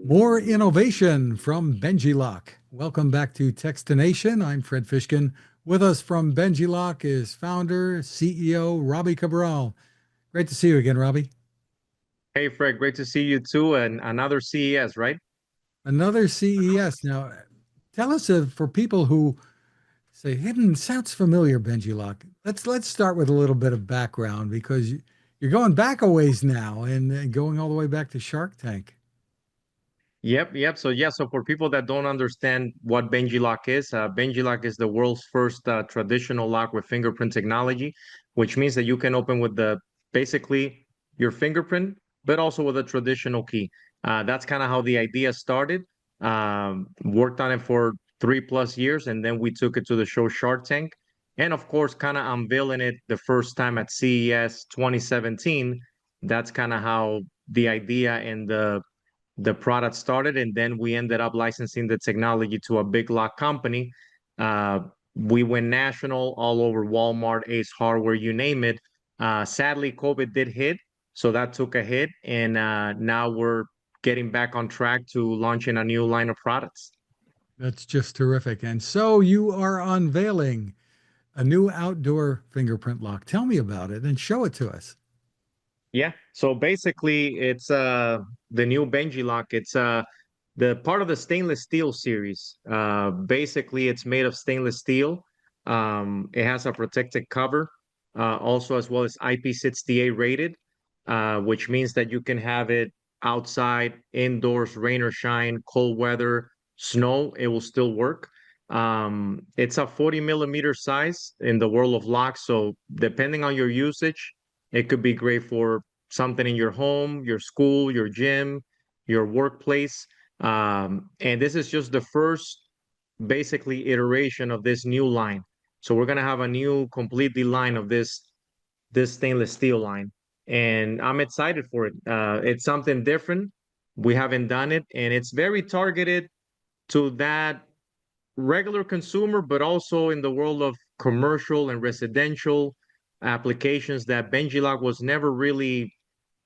More innovation from BenjiLock. Welcome back to Techstination. I'm Fred Fishkin. With us from BenjiLock is founder, CEO Robbie Cabral. Great to see you again, Robbie. Hey, Fred, great to see you too. And another CES, right? Another CES. Now, tell us for people who say, sounds familiar, BenjiLock. Let's start with a little bit of background because you're going back a ways now and going all the way back to Shark Tank. Yep. So for people that don't understand what BenjiLock is the world's first traditional lock with fingerprint technology, which means that you can open with the basically your fingerprint, but also with a traditional key. That's kind of how the idea started. Worked on it for 3+ years, and then we took it to the show Shark Tank, and of course, kind of unveiling it the first time at CES 2017. That's kind of how the idea and the product started, and then we ended up licensing the technology to a big lock company. Uh, we went national all over Walmart, Ace Hardware, you name it. Sadly, COVID did hit, so that took a hit, and now we're getting back on track to launching a new line of products. That's just terrific. And so you are unveiling a new outdoor fingerprint lock. Tell me about it and show it to us. Yeah, so basically, it's the new BenjiLock. It's the part of the stainless steel series. Basically, it's made of stainless steel. It has a protected cover, also as well as IP68 rated, which means that you can have it outside, indoors, rain or shine, cold weather, snow, it will still work. It's a 40 millimeter size in the world of locks. So depending on your usage, it could be great for something in your home, your school, your gym, your workplace. And this is just the first basically iteration of this new line. So we're gonna have a new completely line of this stainless steel line, and I'm excited for it. It's something different. We haven't done it, and it's very targeted to that regular consumer, but also in the world of commercial and residential applications that BenjiLock was never really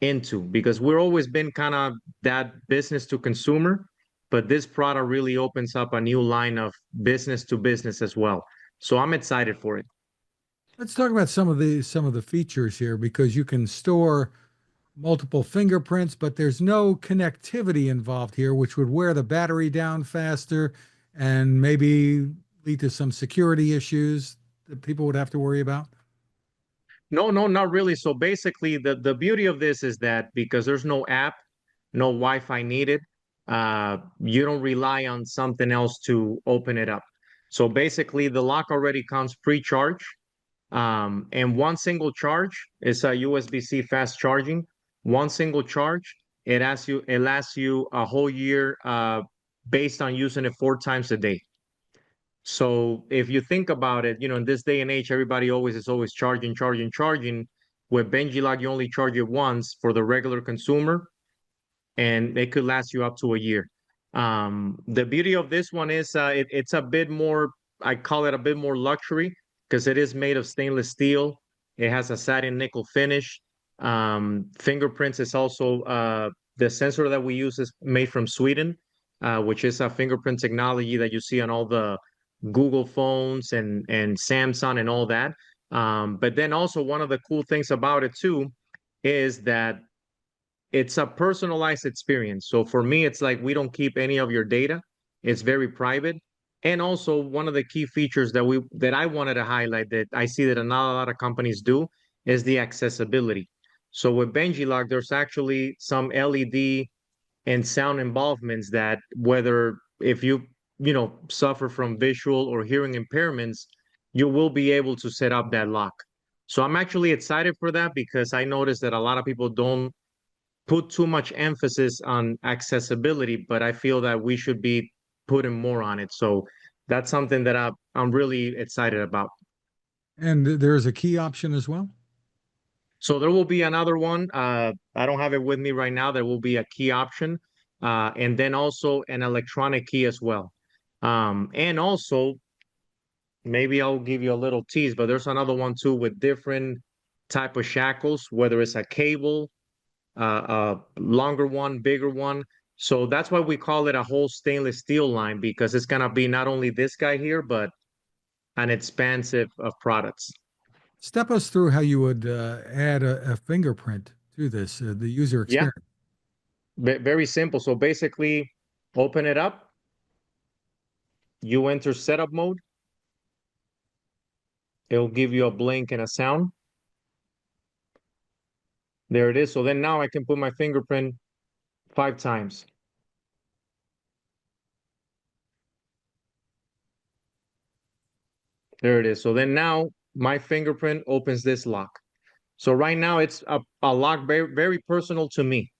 into, because we're always been kind of that business to consumer, but this product really opens up a new line of business to business as well. So I'm excited for it. Let's talk about some of the features here because you can store multiple fingerprints, but there's no connectivity involved here, which would wear the battery down faster and maybe lead to some security issues that people would have to worry about. No, not really. So basically, the beauty of this is that because there's no app, no Wi-Fi needed, you don't rely on something else to open it up. So basically, the lock already comes pre-charged, and one single charge is a USB-C fast charging. One single charge, it lasts you a whole year, based on using it 4 times a day. So if you think about it, in this day and age, everybody always is always charging, charging, charging. With BenjiLock, you only charge it once for the regular consumer, and it could last you up to a year. The beauty of this one is it's a bit more, I call it a bit more luxury because it is made of stainless steel. It has a satin nickel finish. Fingerprints is also the sensor that we use is made from Sweden, which is a fingerprint technology that you see on all the Google phones and Samsung and all that. But then also one of the cool things about it too is that it's a personalized experience. So for me, it's like we don't keep any of your data. It's very private. And also one of the key features that I wanted to highlight that I see that not a lot of companies do is the accessibility. So with BenjiLock, there's actually some LED and sound involvements that whether if you suffer from visual or hearing impairments, you will be able to set up that lock. So I'm actually excited for that because I noticed that a lot of people don't put too much emphasis on accessibility, but I feel that we should be putting more on it. So that's something that I'm really excited about. And there is a key option as well. So there will be another one. I don't have it with me right now. There will be a key option, and then also an electronic key as well. And also, maybe I'll give you a little tease, but there's another one too with different type of shackles, whether it's a cable, a longer one, bigger one. So that's why we call it a whole stainless steel line, because it's gonna be not only this guy here, but an expansive of products. Step us through how you would add a fingerprint to this, the user Yeah, experience. very simple. So basically, open it up, you enter setup mode, it'll give you a blink and a sound. There it is. So then now I can put my fingerprint 5 times. There it is. So then now my fingerprint opens this lock. So right now it's a lock very, very personal to me,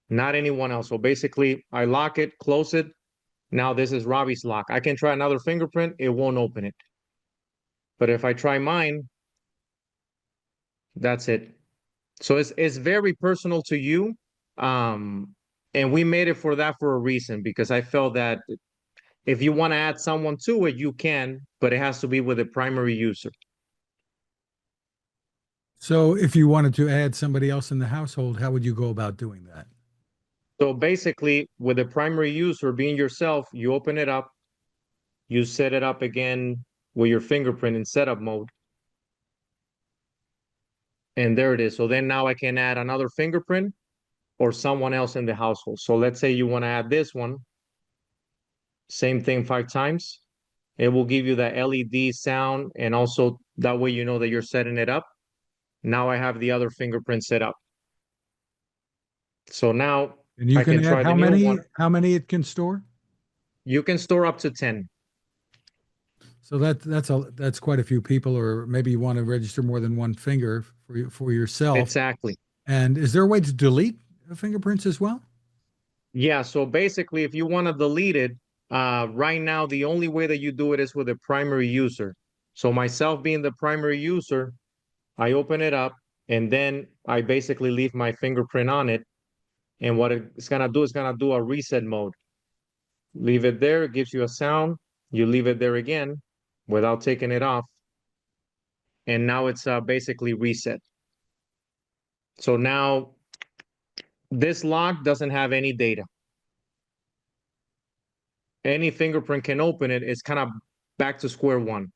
not anyone else. So basically I lock it, close it. Now this is Robbie's lock. I can try another fingerprint, it won't open it. But if I try mine, that's it. So it's very personal to you. And we made it for that for a reason, because I felt that if you want to add someone to it, you can, but it has to be with a primary user. So if you wanted to add somebody else in the household, how would you go about doing that? So basically, with the primary user being yourself, you open it up, you set it up again with your fingerprint in setup mode. And there it is. So then now I can add another fingerprint or someone else in the household. So let's say you want to add this one, same thing 5 times. It will give you the LED sound, and also that way you know that you're setting it up. Now I have the other fingerprint set up. So now And you I can can add try the new one. how many it can store? You can store up to 10. So that's quite a few people, or maybe you want to register more than one finger for yourself. Exactly. And is there a way to delete fingerprints as well? Yeah, so basically, if you want to delete it, right now, the only way that you do it is with a primary user. So myself being the primary user, I open it up and then I basically leave my fingerprint on it. And what it's gonna do is gonna do a reset mode. Leave it there, it gives you a sound. You leave it there again without taking it off. And now it's basically reset. So now this lock doesn't have any data. Any fingerprint can open it. It's kind of back to square one.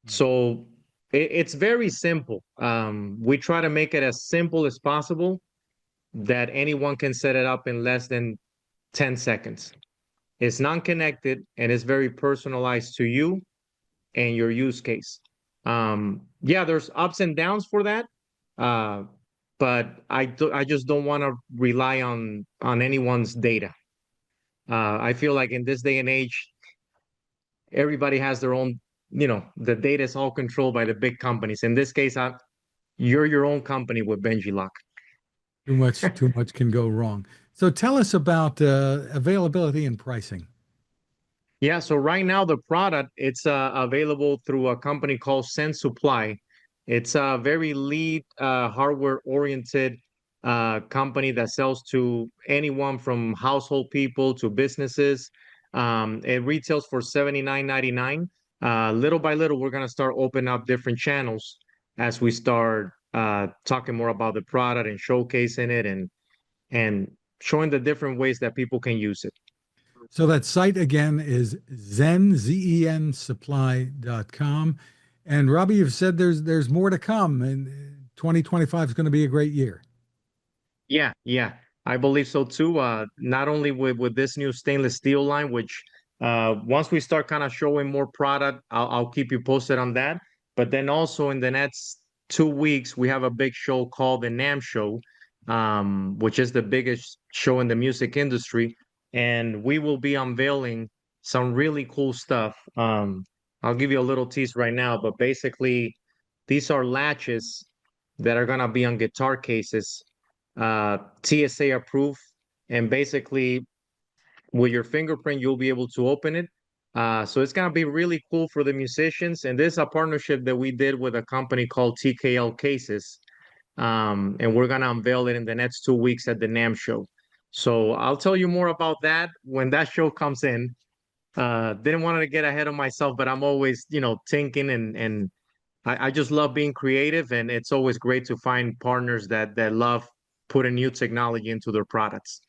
So it's very simple. We try to make it as simple as possible that anyone can set it up in less than 10 seconds. It's non-connected and it's very personalized to you and your use case. Yeah, there's ups and downs for that. Uh, but I just don't want to rely on anyone's data. I feel like in this day and age, everybody has their own, the data is all controlled by the big companies. In this case, you're your own company with BenjiLock. Too much can go wrong. So tell us about availability and pricing. Yeah, so right now the product it's available through a company called Sense Supply. It's a very lead hardware oriented company that sells to anyone from household people to businesses. It retails for $79.99. Little by little, we're gonna start opening up different channels as we start talking more about the product and showcasing it and showing the different ways that people can use it. So that site again is Zen supply.com. And Robbie, you've said there's more to come, and 2025 is going to be a great year. Yeah, I believe so too. Not only with this new stainless steel line, which once we start kind of showing more product, I'll keep you posted on that. But then also in the next 2 weeks, we have a big show called the NAM Show, which is the biggest show in the music industry, and we will be unveiling some really cool stuff. I'll give you a little tease right now, but basically, these are latches that are gonna be on guitar cases, TSA approved, and basically with your fingerprint, you'll be able to open it. So it's gonna be really cool for the musicians. And this is a partnership that we did with a company called TKL Cases. And we're gonna unveil it in the next 2 weeks at the NAM show. So I'll tell you more about that when that show comes in. Didn't want to get ahead of myself, but I'm always, thinking and I just love being creative, and it's always great to find partners that love putting new technology into their products.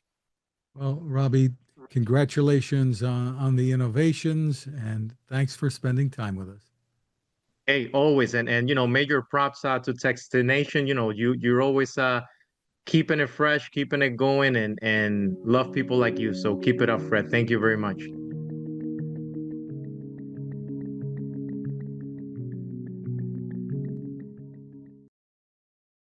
Well, Robbie, congratulations on the innovations and thanks for spending time with us. Hey, always, and major props to Techstination. You're always keeping it fresh, keeping it going, and love people like you. So keep it up, Fred. Thank you very much.